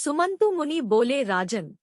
सुमंतु मुनि बोले, राजन,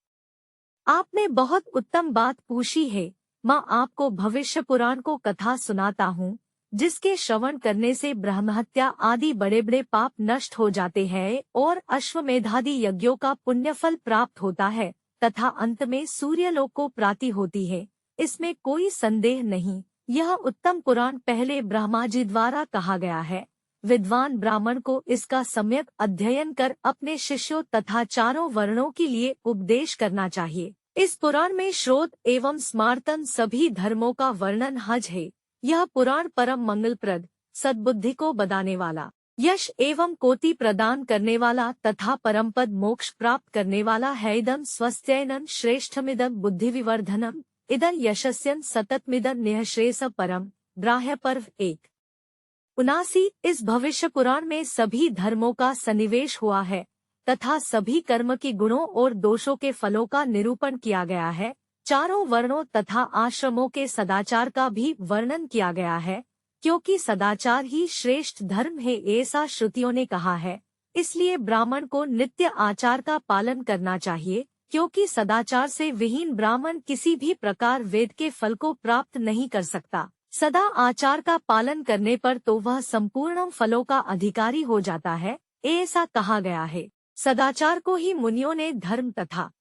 आपने बहुत उत्तम बात पूछी है। मैं आपको भविष्य पुराण को कथा सुनाता हूँ, जिसके श्रवण करने से ब्रह्महत्या आदि बड़े बड़े पाप नष्ट हो जाते हैं और अश्वमेधादि यज्ञों का पुण्यफल प्राप्त होता है तथा अंत में सूर्यलोक को प्राप्ति होती है। इसमें कोई संदेह नहीं। यह उत्तम पुराण पहले ब्रह्मा जी द्वारा कहा गया है। विद्वान ब्राह्मण को इसका सम्यक अध्ययन कर अपने शिष्यों तथा चारों वर्णों के लिए उपदेश करना चाहिए। इस पुराण में श्रोत एवं स्मार्तन सभी धर्मों का वर्णन हज है। यह पुराण परम मंगलप्रद, सद्बुद्धि को बदाने वाला, यश एवं कोटि प्रदान करने वाला तथा परमपद मोक्ष प्राप्त करने वाला है। इदं स्वस्त्यैनं श्रेष्ठमिदं बुद्धिविवर्धनम् इदं यशस्यन् सततमिदं निःश्रेयस परम। ब्राह्य पर्व 1:79। इस भविष्य पुराण में सभी धर्मों का सन्निवेश हुआ है तथा सभी कर्म के गुणों और दोषों के फलों का निरूपण किया गया है। चारों वर्णों तथा आश्रमों के सदाचार का भी वर्णन किया गया है, क्योंकि सदाचार ही श्रेष्ठ धर्म है ऐसा श्रुतियों ने कहा है। इसलिए ब्राह्मण को नित्य आचार का पालन करना चाहिए, क्योंकि सदाचार से विहीन ब्राह्मण किसी भी प्रकार वेद के फल को प्राप्त नहीं कर सकता। सदा आचार का पालन करने पर तो वह संपूर्ण फलों का अधिकारी हो जाता है, ऐसा कहा गया है। सदाचार को ही मुनियों ने धर्म तथा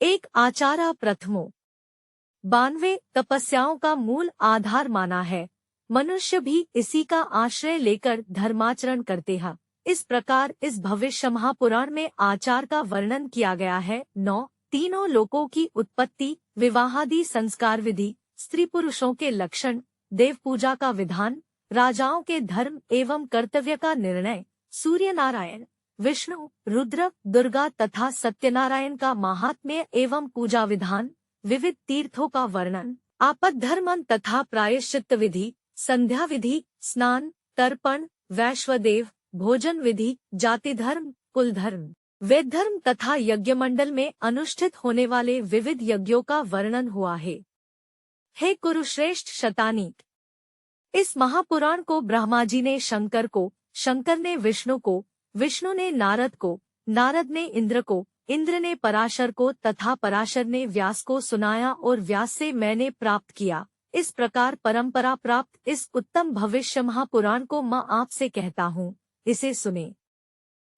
एक आचारा प्रथमो 92 तपस्याओं का मूल आधार माना है। मनुष्य भी इसी का आश्रय लेकर धर्माचरण करते हैं। इस प्रकार इस भविष्य महापुराण में आचार का वर्णन किया गया है। 9 तीनों लोकों की उत्पत्ति, विवाहादि संस्कार विधि, स्त्री पुरुषों के लक्षण, देव पूजा का विधान, राजाओं के धर्म एवं कर्तव्य का निर्णय, सूर्य नारायण, विष्णु, रुद्र, दुर्गा तथा सत्यनारायण का महात्म्य एवं पूजा विधान, विविध तीर्थों का वर्णन, आपद धर्म तथा प्रायश्चित्त विधि, संध्या विधि, स्नान, तर्पण, वैश्वदेव, भोजन विधि, जाति धर्म, कुल धर्म, वेद धर्म तथा यज्ञ मंडल में अनुष्ठित होने वाले विविध यज्ञों का वर्णन हुआ है। हे कुरुश्रेष्ठ शतानीक, इस महापुराण को ब्रह्मा जी ने शंकर को, शंकर ने विष्णु को, विष्णु ने नारद को, नारद ने इंद्र को, इंद्र ने पराशर को तथा पराशर ने व्यास को सुनाया और व्यास से मैंने प्राप्त किया। इस प्रकार परंपरा प्राप्त इस उत्तम भविष्य महापुराण को मैं आपसे कहता हूँ, इसे सुने।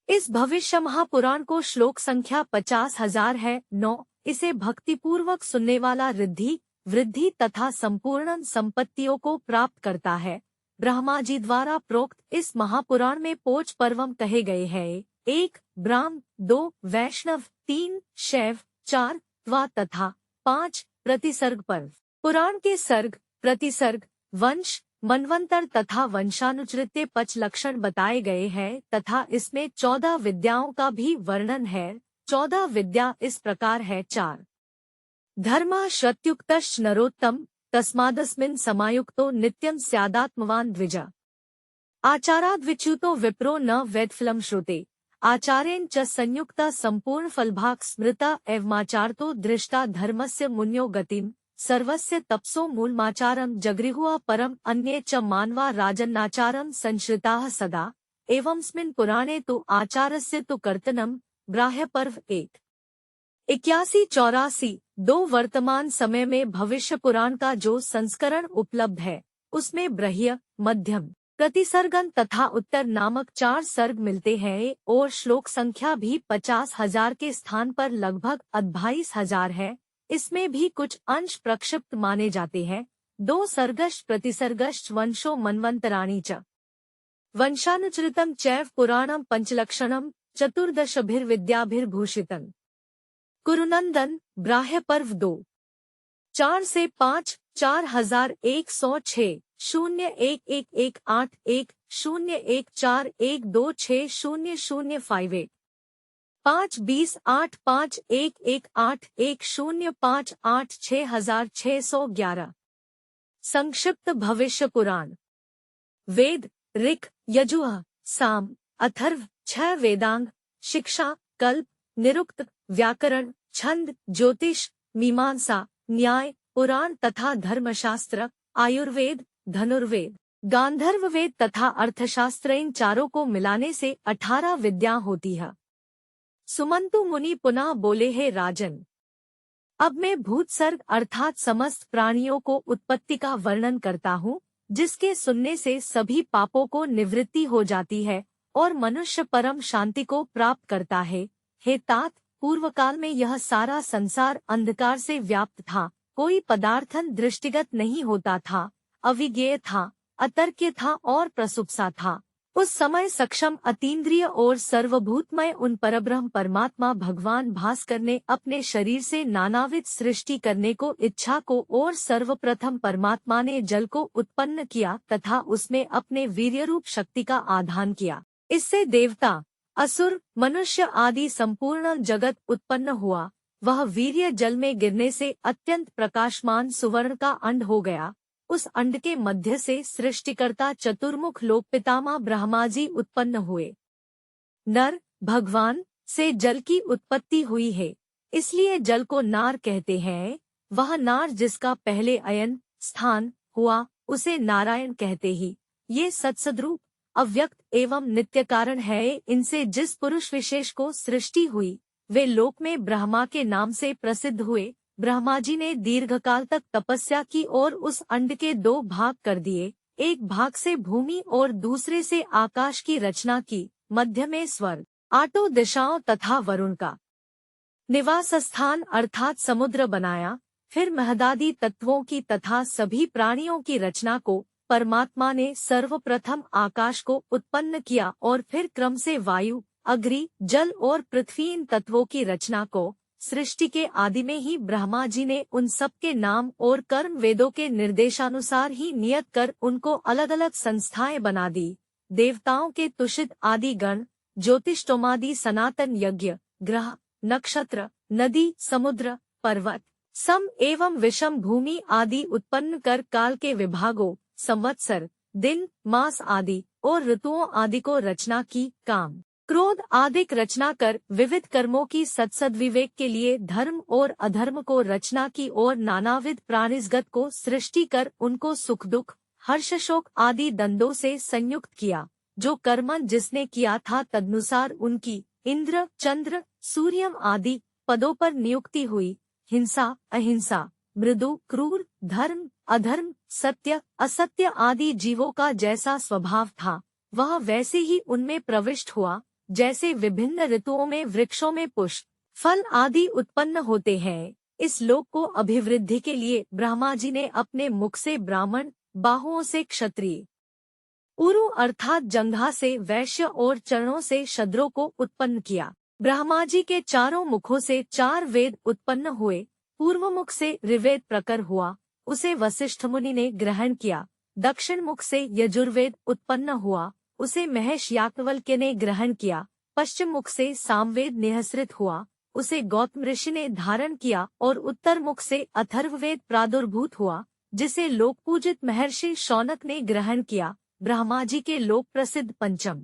इस भविष्य महापुराण को श्लोक संख्या 50,000 है। 9 इसे भक्तिपूर्वक सुनने वाला रिद्धि, वृद्धि तथा संपूर्ण संपत्तियों को प्राप्त करता है। ब्रह्मा जी द्वारा प्रोक्त इस महापुराण में पोच पर्वम कहे गए हैं। 1 ब्राह्म, 2 वैष्णव, 3 शैव, 4 त्वा तथा 5 प्रतिसर्ग पर्व। पुराण के सर्ग, प्रतिसर्ग, वंश, मनवंतर तथा वंशानुचृत्य 5 लक्षण बताए गए हैं तथा इसमें 14 विद्याओं का भी वर्णन है। 14 विद्या इस प्रकार है। 4 धर्मा श्रुत्युक्तश्च नरोत्तम तस्मादस्मिन् समायुक्तो नित्यं स्यादात्मवान् द्विज। आचाराद्विच्युतो विप्रो न वेदफलं श्रुते आचार्येण च संयुक्ता संपूर्ण फलभाग स्मृता एवमाचारतो दृष्टा धर्मस्य मुन्यो गतिं सर्वस्य तपसो मूलमाचारं जगृहुआ परम अन्ये च मानवा राजन्नाचारं संश्रिताः सदा एवंस्मिन् पुराणे तु आचारस्य तु कर्तनं। ब्राह्य पर्व 1:81-84। 2 वर्तमान समय में भविष्य पुराण का जो संस्करण उपलब्ध है उसमें ब्रह्य, मध्यम, प्रतिसर्गन तथा उत्तर नामक 4 सर्ग मिलते हैं और श्लोक संख्या भी 50,000 के स्थान पर लगभग 28,000 है। इसमें भी कुछ अंश प्रक्षिप्त माने जाते हैं। 2 सर्गश्च प्रतिसर्गश्च वंशो मन्वन्तराणि च वंशानुचृतं चैव पुराणं पंचलक्षणं चतुर्दशभिर्विद्याभिर्भूषितं। कुरुनंदन। ब्राह्य पर्व 2:4 से 5 4106 011181 014112600058 52085118110586611। संक्षिप्त भविष्य पुराण। वेद, ऋक्, यजुः, साम, अथर्व 6 वेदांग, शिक्षा, कल्प, निरुक्त, व्याकरण, छंद, ज्योतिष, मीमांसा, न्याय, पुराण तथा धर्मशास्त्र, आयुर्वेद, धनुर्वेद, गांधर्व वेद तथा अर्थशास्त्र, इन चारों को मिलाने से 18 विद्या होती है। सुमंतु मुनि पुनः बोले, हे राजन, अब मैं भूतसर्ग अर्थात समस्त प्राणियों को उत्पत्ति का वर्णन करता हूँ, जिसके सुनने से सभी पापों को निवृत्ति हो जाती है और मनुष्य परम शांति को प्राप्त करता है। हे तात, पूर्व काल में यह सारा संसार अंधकार से व्याप्त था, कोई पदार्थन दृष्टिगत नहीं होता था, अविज्ञेय था, अतर्क्य था और प्रसुप्सा था। उस समय सक्षम, अतीन्द्रिय और सर्वभूतमय उन परब्रह्म परमात्मा भगवान भास्कर ने अपने शरीर से नानाविध सृष्टि करने को इच्छा को और सर्वप्रथम परमात्मा ने जल को उत्पन्न किया तथा उसमें अपने वीर्यरूप शक्ति का आधान किया। इससे देवता, असुर, मनुष्य आदि संपूर्ण जगत उत्पन्न हुआ। वह वीर्य जल में गिरने से अत्यंत प्रकाशमान सुवर्ण का अंड हो गया। उस अंड के मध्य से सृष्टिकर्ता चतुर्मुख लोक पितामह ब्रह्माजी उत्पन्न हुए। नर भगवान से जल की उत्पत्ति हुई है, इसलिए जल को नार कहते हैं। वह नार जिसका पहले अयन स्थान हुआ, उसे नारायण कहते ही। ये सत्सद्रूप, अव्यक्त एवं नित्य कारण है। इनसे जिस पुरुष विशेष को सृष्टि हुई, वे लोक में ब्रह्मा के नाम से प्रसिद्ध हुए। ब्रह्मा जी ने दीर्घकाल तक तपस्या की और उस अंड के दो भाग कर दिए। एक भाग से भूमि और दूसरे से आकाश की रचना की। मध्य में स्वर्ग, आठों दिशाओं तथा वरुण का निवास स्थान अर्थात समुद्र बनाया। फिर महदादि तत्वों की तथा सभी प्राणियों की रचना को परमात्मा ने सर्वप्रथम आकाश को उत्पन्न किया और फिर क्रम से वायु, अग्नि, जल और पृथ्वी इन तत्वों की रचना को। सृष्टि के आदि में ही ब्रह्मा जी ने उन सब के नाम और कर्म वेदों के निर्देशानुसार ही नियत कर उनको अलग अलग संस्थाएं बना दी। देवताओं के तुषित आदि गण, ज्योतिष्टोमादि सनातन यज्ञ, ग्रह, नक्षत्र, नदी, समुद्र, पर्वत, सम एवं विषम भूमि आदि उत्पन्न कर काल के विभागों, संवत्सर, दिन, मास आदि और ऋतुओं आदि को रचना की। काम, क्रोध आदिक रचना कर विविध कर्मों की सत्सद्विवेक के लिए धर्म और अधर्म को रचना की और नानाविध प्राणिजगत को सृष्टि कर उनको सुख दुख, हर्ष शोक आदि दंडों से संयुक्त किया। जो कर्म जिसने किया था तदनुसार उनकी इंद्र, चंद्र, सूर्यम आदि पदों पर नियुक्ति हुई। हिंसा, अहिंसा, मृदु, क्रूर, धर्म, अधर्म, सत्य, असत्य आदि जीवों का जैसा स्वभाव था, वह वैसे ही उनमें प्रविष्ट हुआ। जैसे विभिन्न ऋतुओं में वृक्षों में पुष्प, फल आदि उत्पन्न होते हैं, इस लोक को अभिवृद्धि के लिए ब्रह्मा जी ने अपने मुख से ब्राह्मण, बाहुओं से क्षत्रिय, उरु अर्थात जंघा से वैश्य और चरणों से शूद्रों को उत्पन्न किया। ब्रह्मा जी के चारों मुखों से 4 वेद उत्पन्न हुए। पूर्व मुख से ऋवेद प्रकर हुआ, उसे वशिष्ठ मुनि ने ग्रहण किया। दक्षिण मुख से यजुर्वेद उत्पन्न हुआ, उसे महेश याज्ञवल्क्य ने ग्रहण किया। पश्चिम मुख से सामवेद निःसृत हुआ, उसे गौतम ऋषि ने धारण किया और उत्तर मुख से अथर्ववेद प्रादुर्भूत हुआ, जिसे लोक पूजित महर्षि शौनक ने ग्रहण किया। ब्रह्मा जी के लोक प्रसिद्ध पंचम